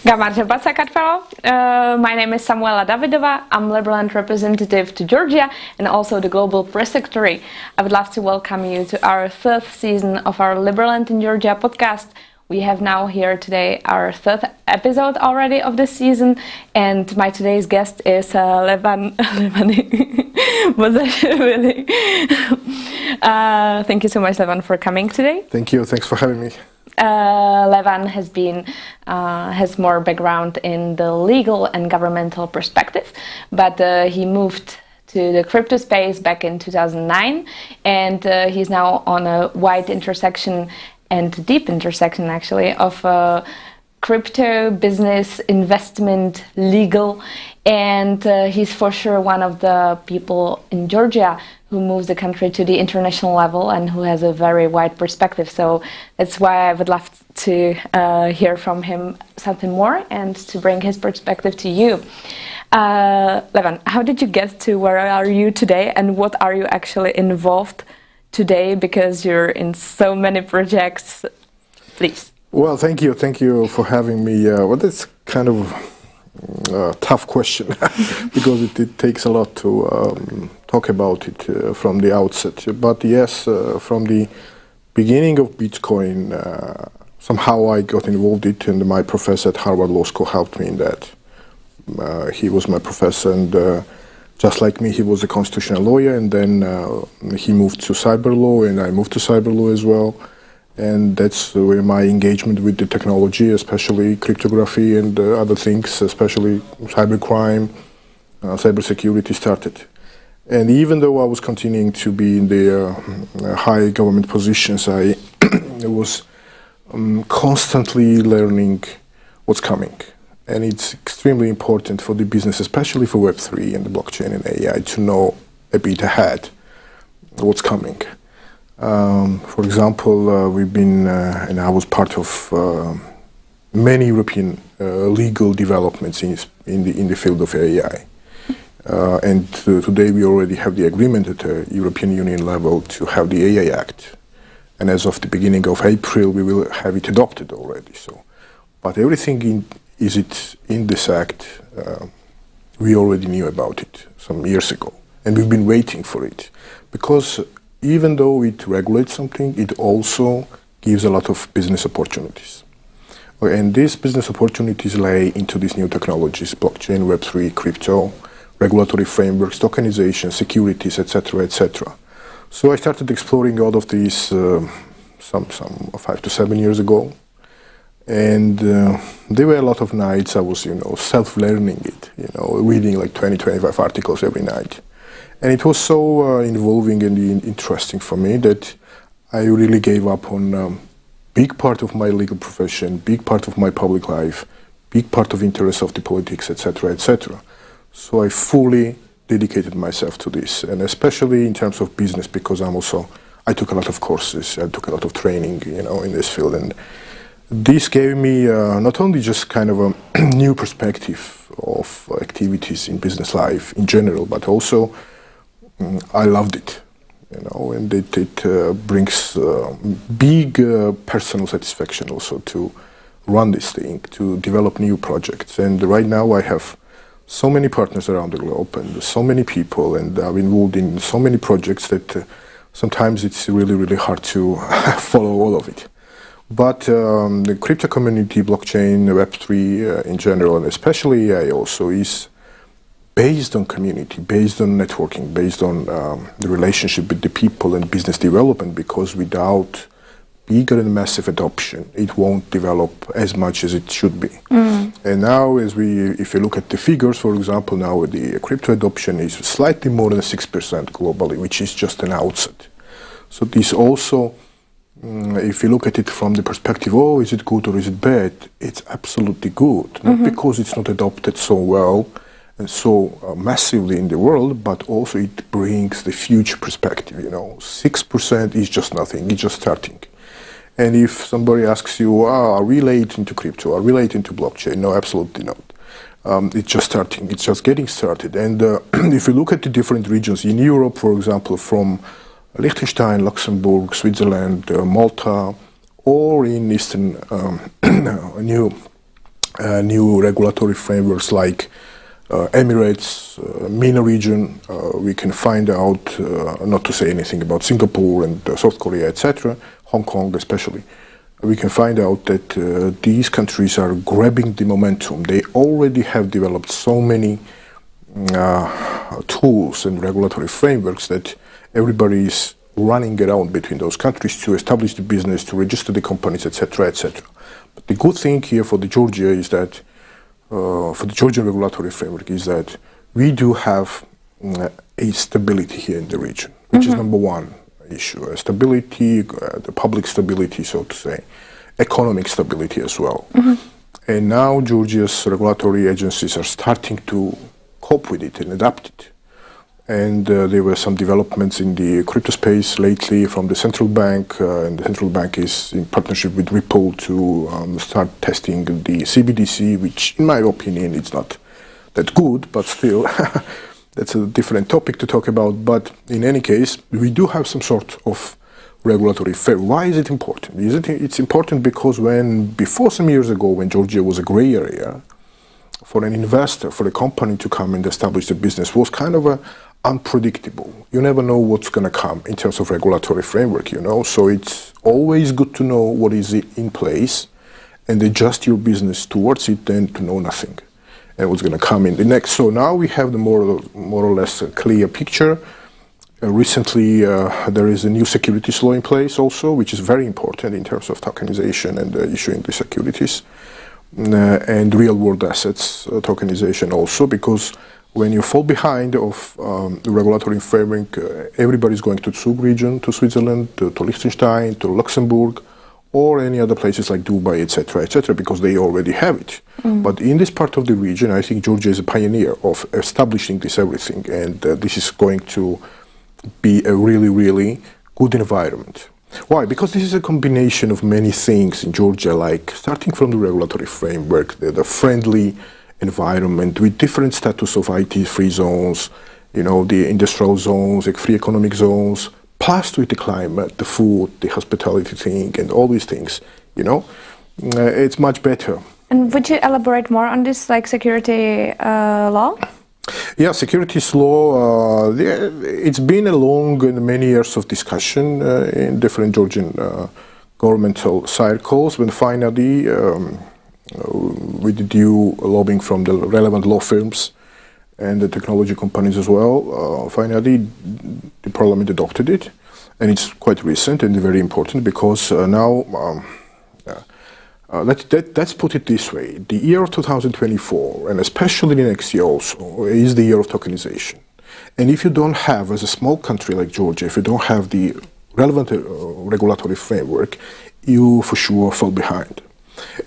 Gamardzeba Sakartvelo. My name is Samuela Davidova. I'm Liberland representative to Georgia and also the Global Press Secretary. I would love to welcome you to our third season of our Liberland in Georgia podcast. We have now here today our third episode already of this season, and my today's guest is Levan Bodzashvili. Thank you so much, Levan, for coming today. Thank you. Thanks for having me. Levan has more background in the legal and governmental perspective, but he moved to the crypto space back in 2009, and he's now on a wide intersection and deep intersection actually of crypto, business, investment, legal, and he's for sure one of the people in Georgia who moves the country to the international level and who has a very wide perspective. So that's why I would love to hear from him something more and to bring his perspective to you. Levan, how did you get to where are you today, and what are you actually involved today, because you're in so many projects? Please. Well, thank you. Thank you for having me. Well, that's kind of a tough question because it takes a lot to talk about it from the outset. But yes, from the beginning of Bitcoin, somehow I got involved in it, and my professor at Harvard Law School helped me in that. He was my professor, and just like me, he was a constitutional lawyer, and then he moved to cyber law, and I moved to cyber law as well. And that's where my engagement with the technology, especially cryptography and other things, especially cybercrime, cybersecurity, started. And even though I was continuing to be in the high government positions, I was constantly learning what's coming. And it's extremely important for the business, especially for Web3 and the blockchain and AI, to know a bit ahead what's coming. For example, we've been, and I was part of many European legal developments in the field of AI. And today we already have the agreement at the European Union level to have the AI Act. And as of the beginning of April, we will have it adopted already. So, but everything is it in this act, we already knew about it some years ago, and we've been waiting for it, because even though it regulates something, it also gives a lot of business opportunities. And these business opportunities lay into these new technologies: blockchain, Web3, crypto, regulatory frameworks, tokenization, securities, etc., etc. So I started exploring all of these some 5 to 7 years ago. And there were a lot of nights I was, self-learning it, reading like 20, 25 articles every night. And it was so involving and interesting for me that I really gave up on big part of my legal profession, big part of my public life, big part of interest of the politics, etc., etc. So I fully dedicated myself to this, and especially in terms of business, because I took a lot of courses, I took a lot of training, in this field. And this gave me not only just kind of a new perspective of activities in business life in general, but also I loved it, and it brings big personal satisfaction also to run this thing, to develop new projects. And right now I have so many partners around the globe and so many people, and I'm involved in so many projects that sometimes it's really, really hard to follow all of it. But the crypto community, blockchain, Web3 in general, and especially AI also, is based on community, based on networking, based on the relationship with the people and business development, because without bigger and massive adoption, it won't develop as much as it should be. And now, if you look at the figures, for example, now the crypto adoption is slightly more than 6% globally, which is just an outset. So this also, if you look at it from the perspective, is it good or is it bad? It's absolutely good, not because it's not adopted so well and so massively in the world, but also it brings the future perspective. 6% is just nothing, it's just starting. And if somebody asks you, are we late into crypto, are we late into blockchain? No, absolutely not. It's just starting, it's just getting started. And if you look at the different regions in Europe, for example, from Liechtenstein, Luxembourg, Switzerland, Malta, or in Eastern new regulatory frameworks like Emirates, MENA region. We can find out, not to say anything about Singapore and South Korea, etc., Hong Kong especially. We can find out that these countries are grabbing the momentum. They already have developed so many tools and regulatory frameworks that everybody is running around between those countries to establish the business, to register the companies, etc., etc. But the good thing here for the Georgia is that, for the Georgian regulatory framework, is that we do have a stability here in the region, which is number one issue. Stability, the public stability, so to say, economic stability as well. And now Georgia's regulatory agencies are starting to cope with it and adapt it. And there were some developments in the crypto space lately from the central bank, and the central bank is in partnership with Ripple to start testing the CBDC, which in my opinion it's not that good, but still that's a different topic to talk about. But in any case, we do have some sort of regulatory framework. Why is it important? It's important because before some years ago, when Georgia was a gray area, for an investor, for a company to come and establish a business was kind of unpredictable. You never know what's going to come in terms of regulatory framework, so it's always good to know what is in place and adjust your business towards it than to know nothing and what's going to come in the next. So now we have the more or less clear picture. Recently, there is a new securities law in place also, which is very important in terms of tokenization and issuing the securities. And real-world assets tokenization also, because when you fall behind of the regulatory framework, everybody's going to Zug region, to Switzerland, to Liechtenstein, to Luxembourg, or any other places like Dubai, etc., because they already have it. But in this part of the region, I think Georgia is a pioneer of establishing this everything, and this is going to be a really, really good environment. Why? Because this is a combination of many things in Georgia, like starting from the regulatory framework, the friendly environment with different status of IT-free zones, the industrial zones, like free economic zones, plus with the climate, the food, the hospitality thing, and all these things, it's much better. And would you elaborate more on this, like security law? Yeah, securities law, it's been a long and many years of discussion in different Georgian governmental circles, when finally, with the due lobbying from the relevant law firms and the technology companies as well, finally the parliament adopted it. And it's quite recent and very important because now, let's put it this way. The year of 2024, and especially the next year also, is the year of tokenization. And if you don't have, as a small country like Georgia, if you don't have the relevant regulatory framework, you for sure fall behind.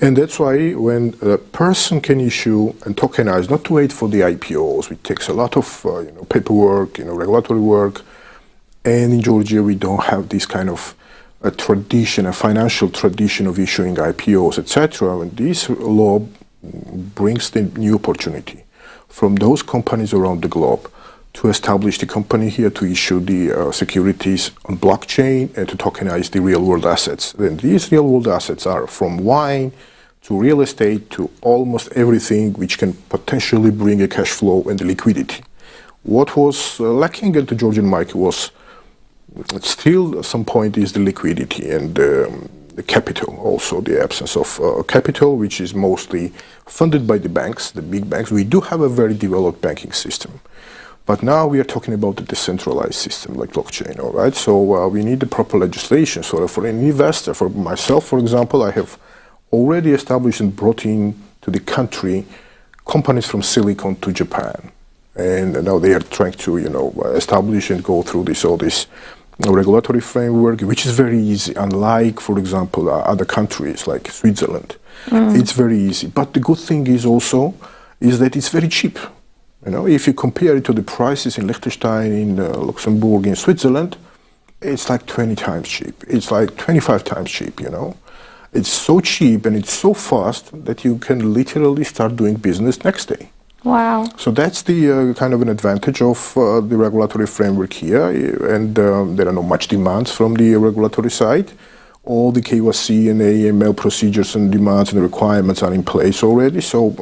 And that's why when a person can issue and tokenize, not to wait for the IPOs, which takes a lot of paperwork, regulatory work, and in Georgia we don't have this kind of a tradition, a financial tradition of issuing IPOs, etc. And this law brings the new opportunity from those companies around the globe to establish the company here, to issue the securities on blockchain and to tokenize the real-world assets. And these real-world assets are from wine to real estate to almost everything which can potentially bring a cash flow and liquidity. What was lacking at the Georgian market was still at some point is the liquidity and the capital, also the absence of capital, which is mostly funded by the banks, the big banks. We do have a very developed banking system, but now we are talking about the decentralized system like blockchain, all right? So we need the proper legislation. So for an investor, for myself, for example, I have already established and brought in to the country companies from Silicon to Japan. And now they are trying to, establish and go through all this regulatory framework, which is very easy, unlike, for example, other countries like Switzerland. It's very easy. But the good thing is also that it's very cheap. If you compare it to the prices in Liechtenstein, in Luxembourg, in Switzerland, it's like 20 times cheap. It's like 25 times cheap, It's so cheap and it's so fast that you can literally start doing business next day. Wow. So that's the kind of an advantage of the regulatory framework here, and there are not much demands from the regulatory side. all the KYC and AML procedures and demands and requirements are in place already. So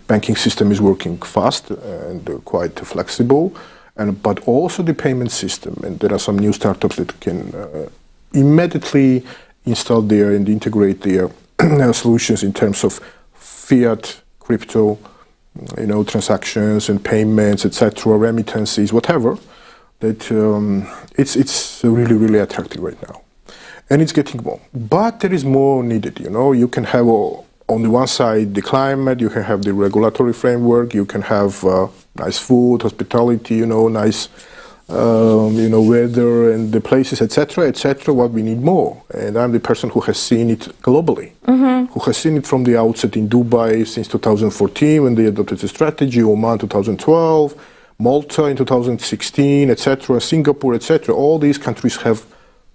banking system is working fast and quite flexible. But also the payment system. And there are some new startups that can immediately install there and integrate their solutions in terms of fiat, crypto, transactions and payments, etc., remittances, whatever. That it's really, really attractive right now. And it's getting more. But there is more needed, You can have, on the one side, the climate, you can have the regulatory framework, you can have nice food, hospitality, nice, weather and the places, etc., etc. What we need more. And I'm the person who has seen it globally, who has seen it from the outset in Dubai since 2014 when they adopted the strategy, Oman 2012, Malta in 2016, etc., Singapore, etc. All these countries have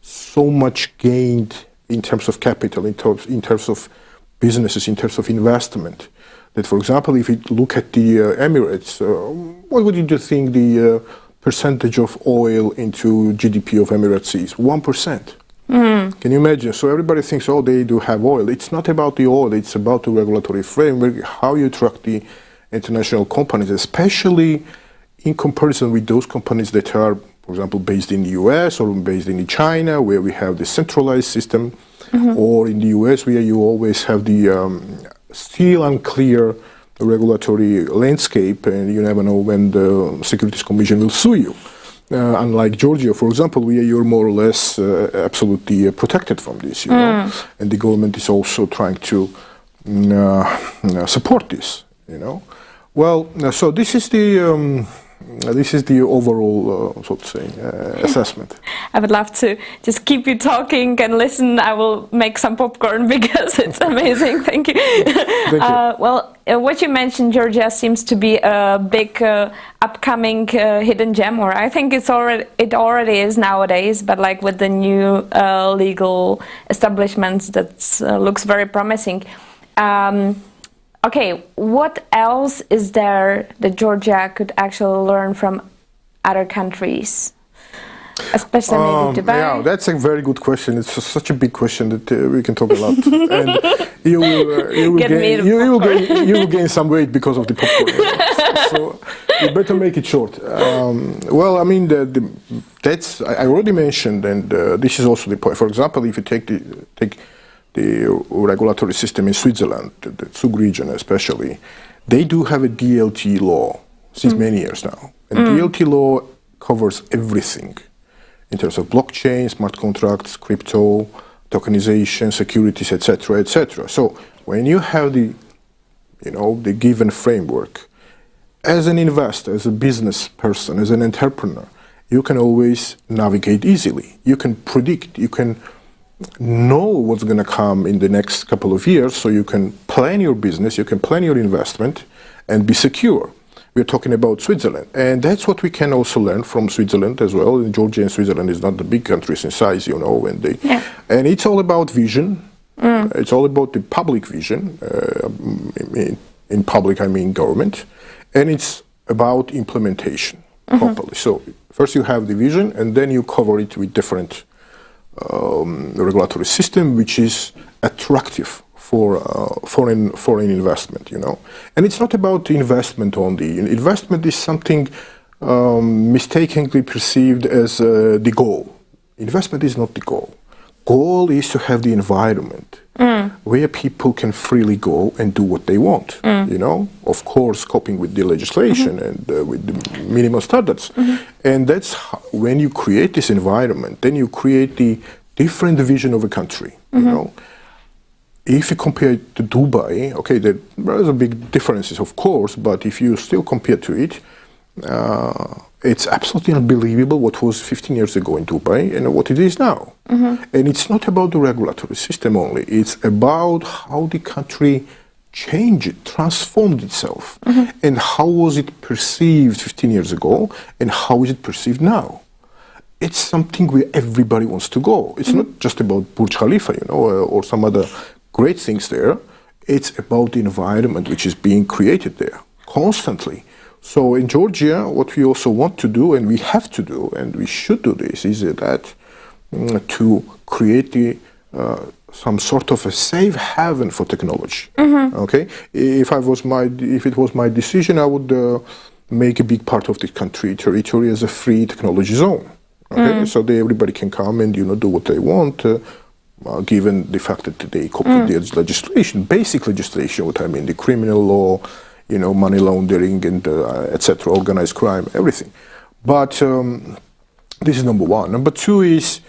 so much gained in terms of capital, in terms of businesses, in terms of investment. That, for example, if you look at the Emirates, what would you think the percentage of oil into GDP of Emirates is? 1%. Can you imagine? So everybody thinks, they do have oil. It's not about the oil, it's about the regulatory framework, how you track the international companies, especially in comparison with those companies that are, for example, based in the US or based in China, where we have the centralized system, or in the US, where you always have the still unclear regulatory landscape, and you never know when the Securities Commission will sue you. Unlike Georgia, for example, where you're more or less absolutely protected from this, and the government is also trying to support this, Well, so this is the overall, so to say, assessment. I would love to just keep you talking and listen. I will make some popcorn because it's amazing. Thank you. Thank you. What you mentioned, Georgia, seems to be a big upcoming hidden gem, or I think it already is nowadays. But like with the new legal establishments, that looks very promising. Okay, what else is there that Georgia could actually learn from other countries, especially maybe Dubai? Yeah, that's a very good question. It's such a big question that we can talk a lot. And you will gain some weight because of the popcorn. So you better make it short. Well, I mean, that's I already mentioned, and this is also the point. For example, if you take the regulatory system in Switzerland, the Zug region especially, they do have a DLT law since many years now. And DLT law covers everything in terms of blockchain, smart contracts, crypto, tokenization, securities, etc., etc. So when you have the given framework, as an investor, as a business person, as an entrepreneur, you can always navigate easily. You can predict, you can know what's going to come in the next couple of years, so you can plan your business, you can plan your investment and be secure. We're talking about Switzerland, and that's what we can also learn from Switzerland as well. And Georgia and Switzerland is not the big countries in size, and it's all about vision. It's all about the public vision. In public, I mean government, and it's about implementation properly. So first you have the vision, and then you cover it with different regulatory system, which is attractive for foreign investment, And it's not about investment only. Investment is something mistakenly perceived as the goal. Investment is not the goal. Goal is to have the environment where people can freely go and do what they want, Of course, coping with the legislation and with the minimum standards. And that's when you create this environment, then you create the different vision of a country, If you compare it to Dubai, okay, there are big differences, of course, but if you still compare to it, it's absolutely unbelievable what was 15 years ago in Dubai and what it is now. And it's not about the regulatory system only. It's about how the country changed, transformed itself. And how was it perceived 15 years ago and how is it perceived now? It's something where everybody wants to go. It's not just about Burj Khalifa, or some other great things there. It's about the environment which is being created there constantly. So in Georgia, what we also want to do, and we have to do, and we should do this, is that to create the some sort of a safe haven for technology. Okay, if it was my decision, I would make a big part of the territory as a free technology zone. Okay, so everybody can come and do what they want, given the fact that they copied the legislation, basic legislation. What I mean, the criminal law, money laundering and etc., organized crime, everything. But this is number one. Number two is,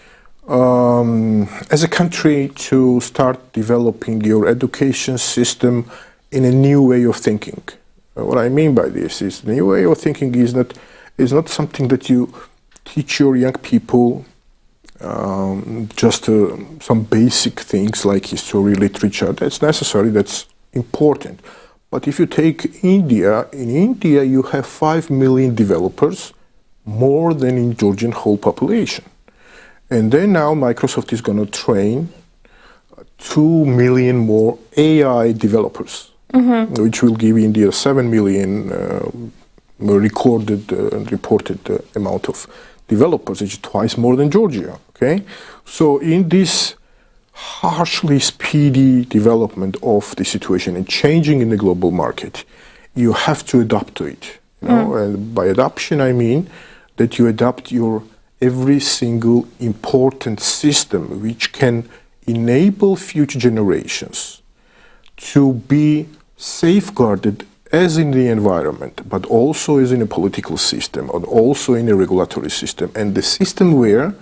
as a country, to start developing your education system in a new way of thinking. What I mean by this is, the new way of thinking is not something that you teach your young people just some basic things like history, literature. That's necessary, that's important. But if you take India, in India you have 5 million developers, more than in Georgian whole population. And then now Microsoft is going to train 2 million more AI developers, which will give India 7 million recorded and reported amount of developers, which is twice more than Georgia. Okay, so in this harshly speedy development of the situation and changing in the global market, you have to adapt to it. And by adoption, I mean that you adapt your every single important system which can enable future generations to be safeguarded as in the environment, but also as in a political system, and also in a regulatory system, and the system where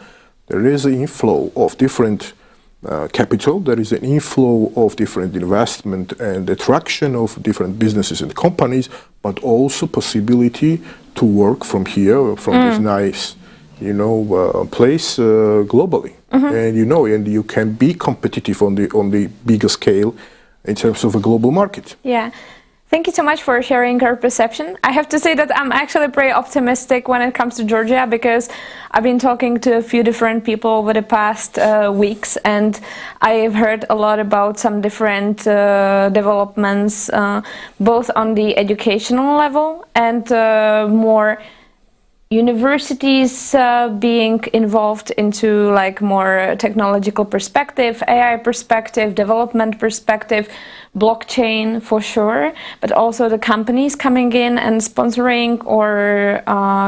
there is an inflow of different capital, there is an inflow of different investment and attraction of different businesses and companies, but also possibility to work from here, from this nice, place globally. And you can be competitive on the bigger scale in terms of a global market. Yeah. Thank you so much for sharing your perception. I have to say that I'm actually pretty optimistic when it comes to Georgia, because I've been talking to a few different people over the past weeks, and I've heard a lot about some different developments, both on the educational level and more universities being involved into like more technological perspective, AI perspective, development perspective, blockchain for sure, but also the companies coming in and sponsoring or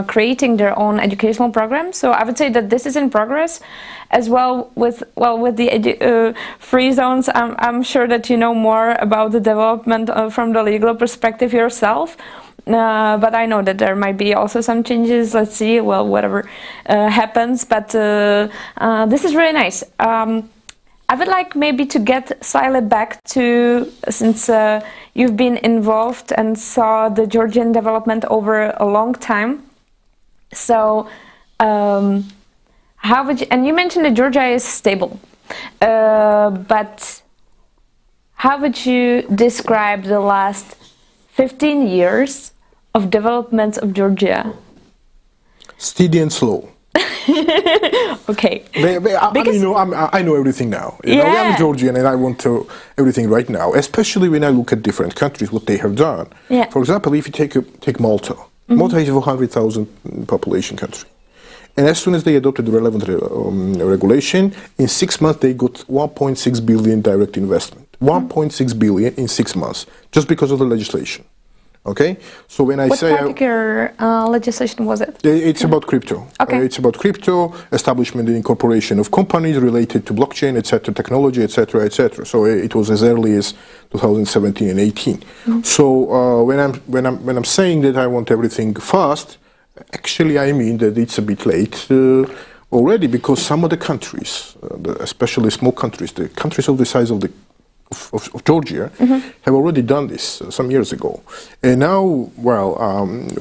creating their own educational programs. So I would say that this is in progress as well. With the free zones, I'm sure that you know more about the development from the legal perspective yourself. But I know that there might be also some changes. Let's see, whatever happens. But this is really nice. I would like maybe to get Sile back to, since you've been involved and saw the Georgian development over a long time. So how would you, and you mentioned that Georgia is stable, but how would you describe the last 15 years of developments of Georgia? Steady and slow. Okay. I know everything now. I'm Georgian and I want to everything right now, especially when I look at different countries, what they have done. Yeah. For example, if you take Malta. Malta is a 400,000 population country. And as soon as they adopted the relevant regulation, in 6 months they got 1.6 billion direct investment. 1.6 billion in 6 months, just because of the legislation. Okay, so when I say... What particular legislation was it? It's about crypto. Okay. It's about crypto, establishment and incorporation of companies related to blockchain, etc., technology, etc., etc. So it was as early as 2017 and 18. So when I'm saying that I want everything fast, actually I mean that it's a bit late already, because some of the countries, especially small countries, the countries of the size of Georgia, have already done this some years ago. And now,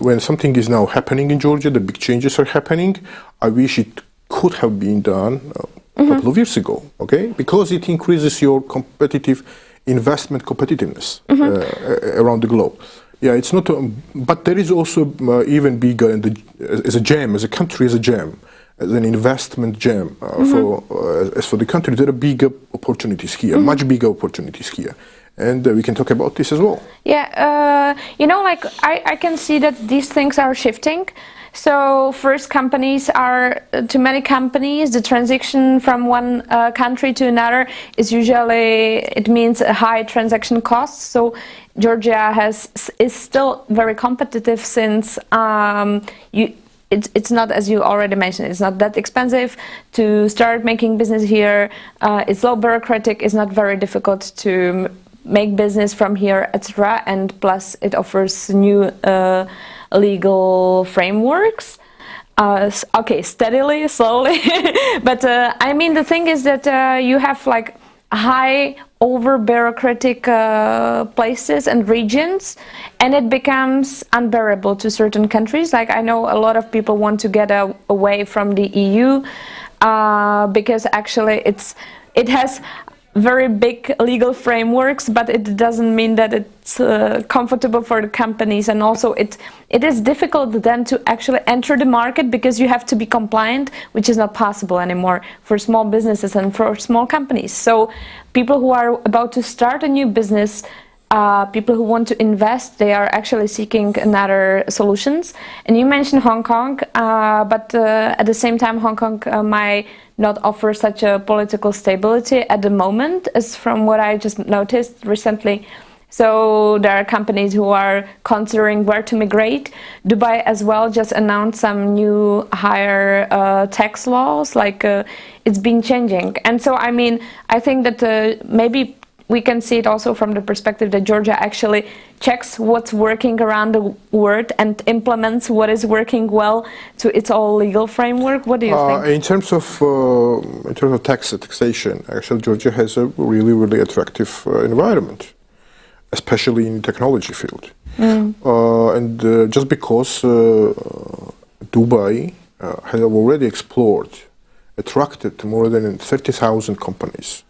when something is now happening in Georgia, the big changes are happening. I wish it could have been done a couple of years ago, okay? Because it increases your competitive investment competitiveness around the globe. Yeah, it's not, but there is also even bigger, as a gem, as a country, as a gem, as an investment gem as for the country, there are bigger opportunities here, much bigger opportunities here. And we can talk about this as well. Yeah, I can see that these things are shifting. So first, companies are to many companies. The transition from one country to another is usually, it means a high transaction costs. So Georgia is still very competitive since it's not, as you already mentioned, it's not that expensive to start making business here. It's low bureaucratic. It's not very difficult to make business from here, etc. And plus, it offers new legal frameworks. Okay, steadily, slowly. But I mean, the thing is that you have like high over bureaucratic places and regions, and it becomes unbearable to certain countries. Like I know a lot of people want to get away from the EU because actually it has very big legal frameworks, but it doesn't mean that it's comfortable for the companies, and also it is difficult then to actually enter the market because you have to be compliant, which is not possible anymore for small businesses and for small companies. So people who are about to start a new business, people who want to invest, they are actually seeking another solutions. And you mentioned Hong Kong, but at the same time Hong Kong might not offer such a political stability at the moment, as from what I just noticed recently. So there are companies who are considering where to migrate. Dubai as well just announced some new higher tax laws, like it's been changing. And so I mean, I think that maybe we can see it also from the perspective that Georgia actually checks what's working around the world and implements what is working well to its all legal framework. What do you think? In terms of taxation, actually Georgia has a really attractive environment, especially in the technology field. And just because Dubai has already attracted more than 30,000 companies.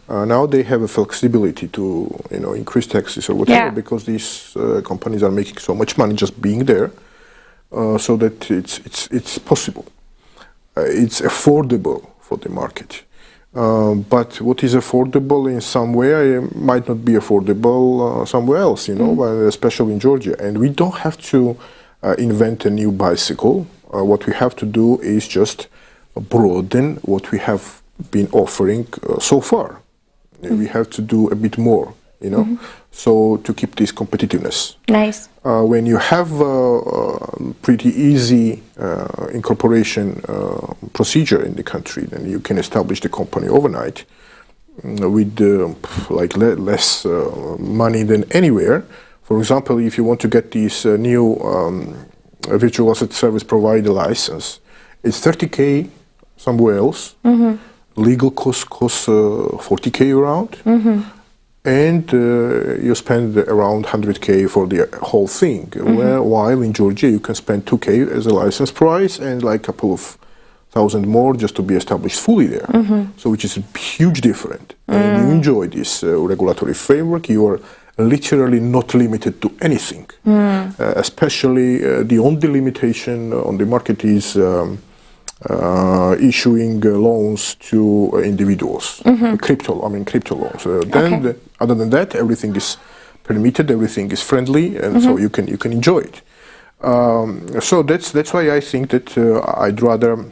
Now they have a flexibility to increase taxes or whatever, because these companies are making so much money just being there, so that it's possible. It's affordable for the market. But what is affordable in some way might not be affordable somewhere else, especially in Georgia. And we don't have to invent a new bicycle. What we have to do is just broaden what we have been offering so far. We have to do a bit more, so to keep this competitiveness. Nice. When you have pretty easy incorporation procedure in the country, then you can establish the company overnight with less money than anywhere. For example, if you want to get this new virtual asset service provider license, it's 30K somewhere else. Legal costs 40K around, and you spend around 100K for the whole thing. While in Georgia you can spend 2K as a license price and like a couple of thousand more just to be established fully there. So which is a huge difference. And you enjoy this regulatory framework. You are literally not limited to anything. Especially the only limitation on the market is issuing loans to individuals, crypto loans. Other than that, everything is permitted, everything is friendly, and so you can enjoy it. So that's why I think that I'd rather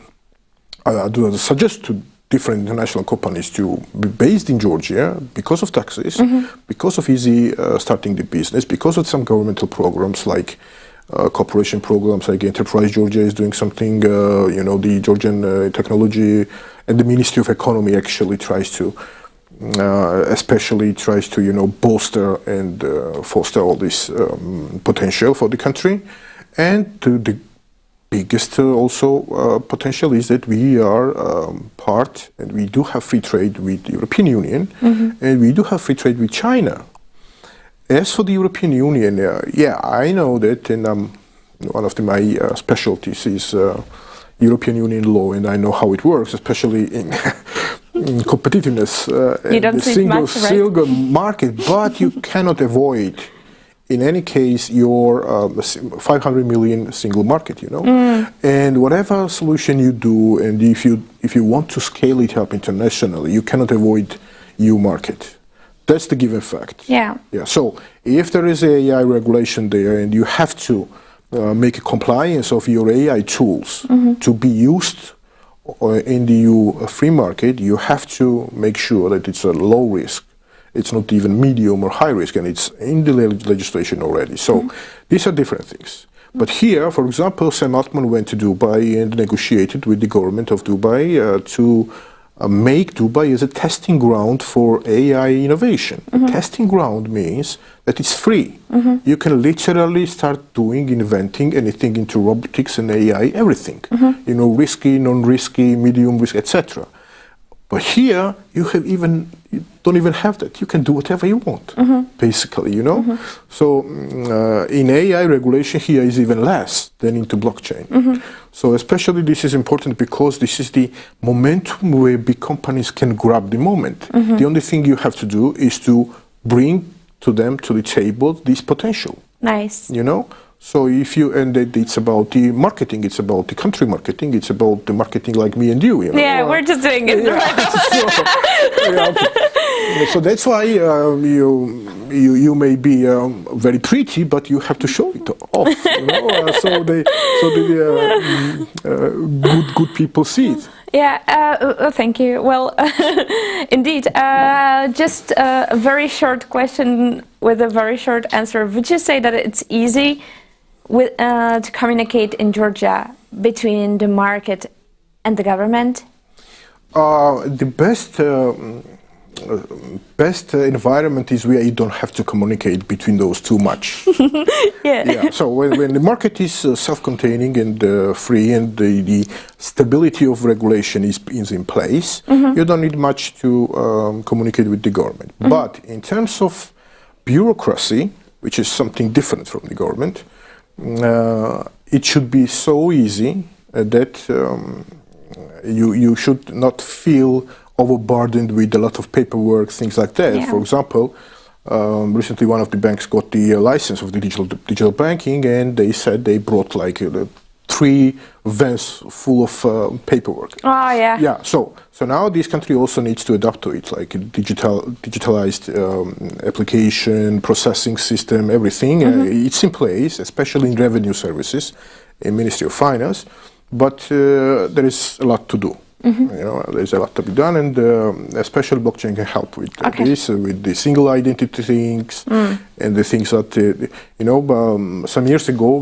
suggest to different international companies to be based in Georgia because of taxes, because of easy starting the business, because of some governmental programs like cooperation programs like Enterprise Georgia is doing something, the Georgian technology and the Ministry of Economy actually tries to bolster and foster all this potential for the country. And the biggest also potential is that we are part, and we do have free trade with the European Union, and we do have free trade with China. As for the European Union, I know that, and one of my specialties is European Union law, and I know how it works, especially in competitiveness and the single market. But you cannot avoid, in any case, your 500 million single market. And whatever solution you do, and if you want to scale it up internationally, you cannot avoid EU market. That's the given fact. Yeah. So if there is a AI regulation there, and you have to make a compliance of your AI tools to be used in the EU free market, you have to make sure that it's a low risk. It's not even medium or high risk, and it's in the legislation already. So these are different things. But here, for example, Sam Altman went to Dubai and negotiated with the government of Dubai to make Dubai as a testing ground for AI innovation. A testing ground means that it's free. You can literally start inventing anything into robotics and AI, everything. You know, risky, non-risky, medium risk, etc. But here, you don't even have that. You can do whatever you want, basically, you know? So in AI regulation here is even less than into blockchain. So especially this is important because this is the momentum where big companies can grab the moment. The only thing you have to do is to bring to them, to the table, this potential. Nice. You know? So it's about the marketing, it's about the country marketing, it's about the marketing like me and you know? Yeah, we're just doing it. So that's why you may be very pretty, but you have to show it off. You know? Good people see it. Yeah, thank you. Well, indeed, just a very short question with a very short answer. Would you say that it's easy to communicate in Georgia between the market and the government? The best environment is where you don't have to communicate between those too much. Yeah. So when the market is self-containing and free, and the stability of regulation is in place, you don't need much to communicate with the government. But in terms of bureaucracy, which is something different from the government, it should be so easy that you should not feel overburdened with a lot of paperwork, things like that. Yeah. For example, recently one of the banks got the license of the digital banking, and they said they brought like 3 vans full of paperwork. Oh yeah. Yeah. So now this country also needs to adapt to it, like digitalized application, processing system, everything. It's in place, especially in revenue services, in Ministry of Finance. But there is a lot to do. You know, there's a lot to be done, and especially blockchain can help with this, with the single identity things, and the things that, you know, some years ago,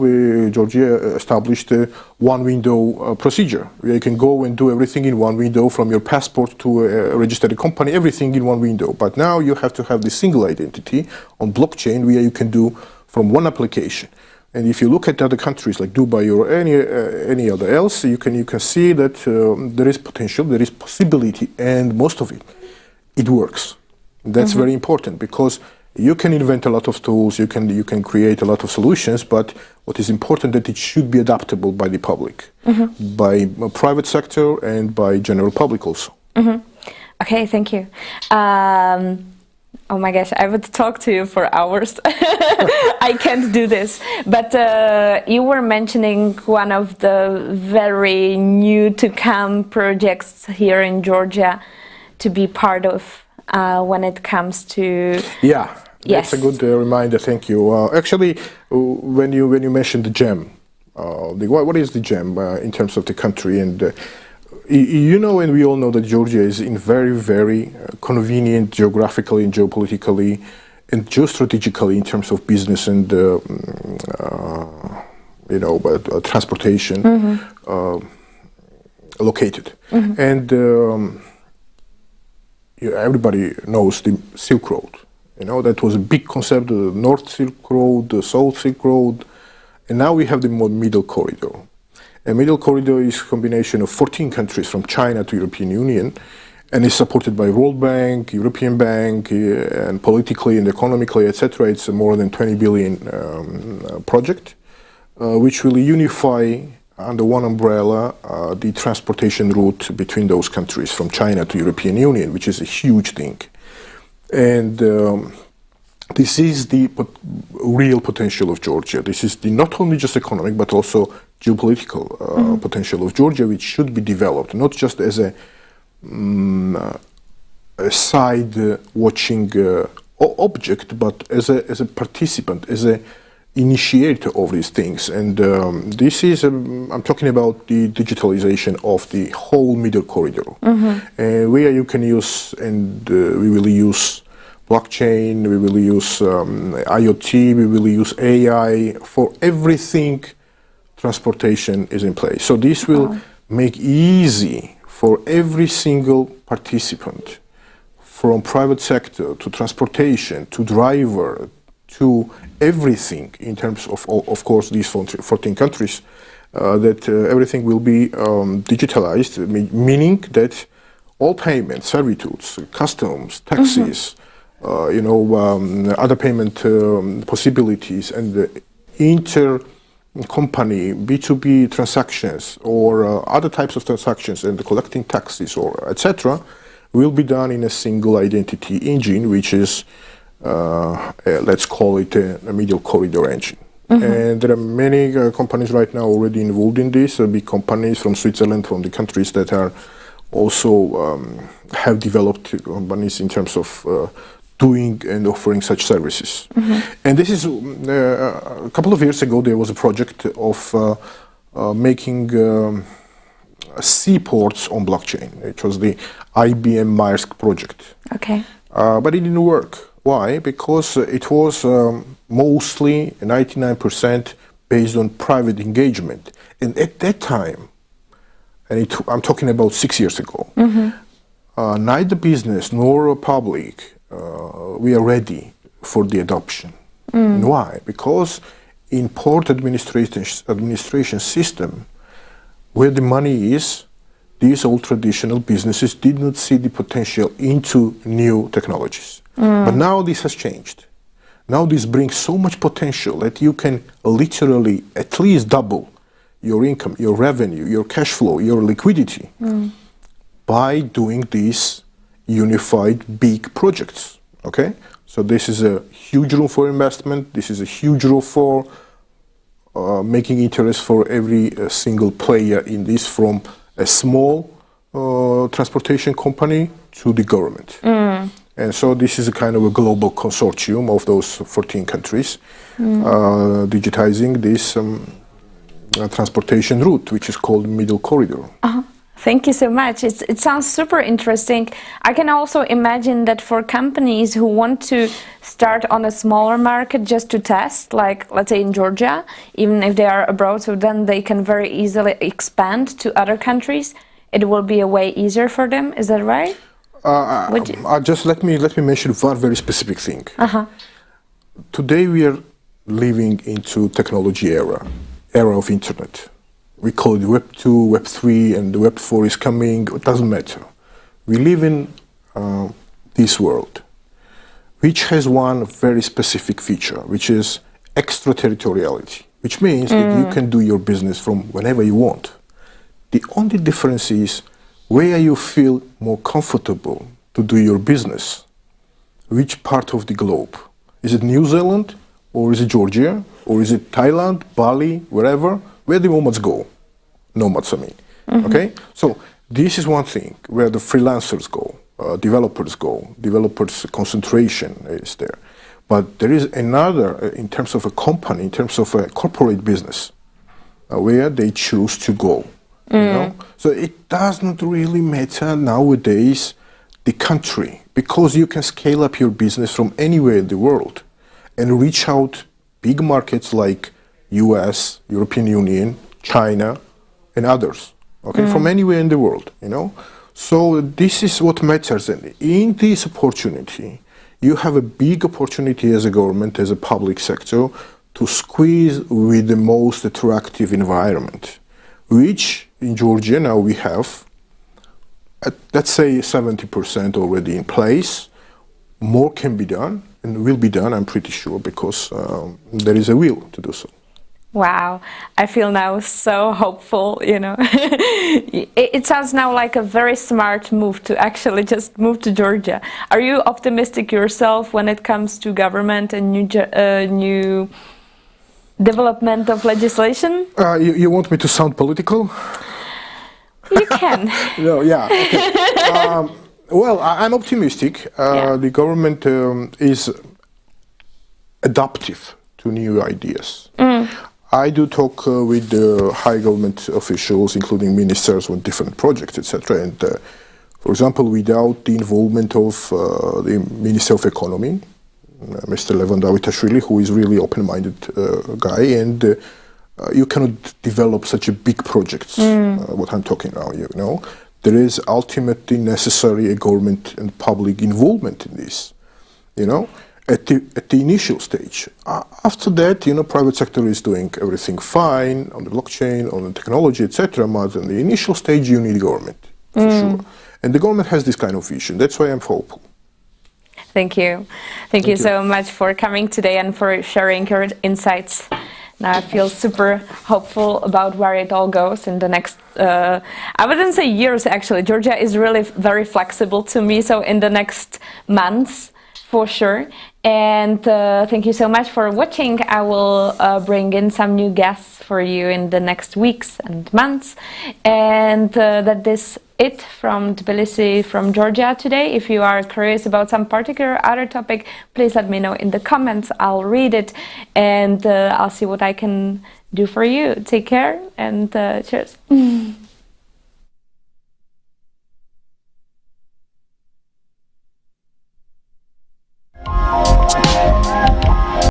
Georgia established a one-window procedure, where you can go and do everything in one window, from your passport to a registered company, everything in one window. But now you have to have the single identity on blockchain, where you can do from one application. And if you look at other countries like Dubai or any other else, you can see that there is potential, there is possibility, and most of it works. That's very important, because you can invent a lot of tools, you can create a lot of solutions, but what is important that it should be adaptable by the public, by private sector, and by general public also. Okay, thank you. Oh my gosh, I would talk to you for hours. I can't do this. But you were mentioning one of the very new to come projects here in Georgia to be part of when it comes to... Yeah, that's a good reminder, thank you. Actually, when you mentioned the gem, what is the gem in terms of the country? And you know, and we all know that Georgia is in very, very convenient geographically and geopolitically and geostrategically in terms of business and, you know, transportation located. And everybody knows the Silk Road. You know, that was a big concept, the North Silk Road, the South Silk Road, and now we have the middle corridor. A middle corridor is a combination of 14 countries from China to European Union, and is supported by World Bank, European Bank, and politically and economically, etc. It's a more than 20 billion project, which will unify under one umbrella the transportation route between those countries from China to European Union, which is a huge thing. And this is the real potential of Georgia. This is not only just economic, but also geopolitical potential of Georgia, which should be developed, not just as a side watching object, but as a participant, as a initiator of these things, and this is I'm talking about the digitalization of the whole middle corridor, where you can use, and we will use blockchain, we will use IoT, we will use AI for everything. Transportation is in place, so this will make easy for every single participant, from private sector to transportation to driver to everything, in terms of course, these 14 countries, that everything will be digitalized, meaning that all payments, servitudes, customs, taxes, other payment possibilities, and inter-company B2B transactions or other types of transactions, and collecting taxes or etc., will be done in a single identity engine, which is let's call it a middle corridor engine. And there are many companies right now already involved in this, big companies from Switzerland, from the countries that are also have developed companies in terms of doing and offering such services. And this is, a couple of years ago, there was a project of making seaports on blockchain. It was the IBM Maersk project. Okay. But it didn't work. Why? Because it was mostly 99% based on private engagement. And at that time, and I'm talking about 6 years ago, neither business nor public we are ready for the adoption. And why? Because in port administration system, where the money is, these old traditional businesses did not see the potential into new technologies. But now this has changed. Now this brings so much potential that you can literally at least double your income, your revenue, your cash flow, your liquidity by doing these unified big projects. Okay? So this is a huge room for investment. This is a huge room for making interest for every single player in this, from a small transportation company to the government. And so this is a kind of a global consortium of those 14 countries digitizing this transportation route, which is called Middle Corridor. Thank you so much. It sounds super interesting. I can also imagine that for companies who want to start on a smaller market just to test, like let's say in Georgia, even if they are abroad, so then they can very easily expand to other countries. It will be a way easier for them. Is that right? Just let me mention one very specific thing. Today we are living into technology era of internet. We call it Web 2, Web 3, and the Web 4 is coming. It doesn't matter. We live in this world, which has one very specific feature, which is extraterritoriality, which means that you can do your business from whenever you want. The only difference is where you feel more comfortable to do your business. Which part of the globe? Is it New Zealand, or is it Georgia, or is it Thailand, Bali, wherever? Where the nomads go. Nomads, I mean. Okay? So this is one thing where the freelancers go, developers go, developers concentration is there. But there is another, in terms of a company, in terms of a corporate business, where they choose to go. You know? So it does not really matter nowadays the country, because you can scale up your business from anywhere in the world and reach out big markets like US, European Union, China, and others, okay, from anywhere in the world, you know. So this is what matters. And in this opportunity, you have a big opportunity as a government, as a public sector, to squeeze with the most attractive environment, which in Georgia now we have, let's say 70% already in place. More can be done and will be done, I'm pretty sure, because there is a will to do so. Wow, I feel now so hopeful, you know. It sounds now like a very smart move to actually just move to Georgia. Are you optimistic yourself when it comes to government and new development of legislation? You want me to sound political? You can. No, yeah. Okay. Well, I'm optimistic. The government is adaptive to new ideas. I do talk with the high government officials, including ministers on different projects, etc. And for example, without the involvement of the Minister of Economy, Mr. Levan, who is really open-minded guy, and you cannot develop such a big projects. What I'm talking now, you know, there is ultimately necessary a government and public involvement in this. You know, at the initial stage. After that, you know, private sector is doing everything fine on the blockchain, on the technology, etc. But in the initial stage, you need government for sure, and the government has this kind of vision. That's why I'm hopeful. Thank you. Thank you so much for coming today and for sharing your insights. Now I feel super hopeful about where it all goes in the next, I wouldn't say years actually. Georgia is really very flexible to me, so in the next months for sure. And thank you so much for watching. I will bring in some new guests for you in the next weeks and months. And that is it from Tbilisi, from Georgia today. If you are curious about some particular other topic, please let me know in the comments. I'll read it and I'll see what I can do for you. Take care and cheers.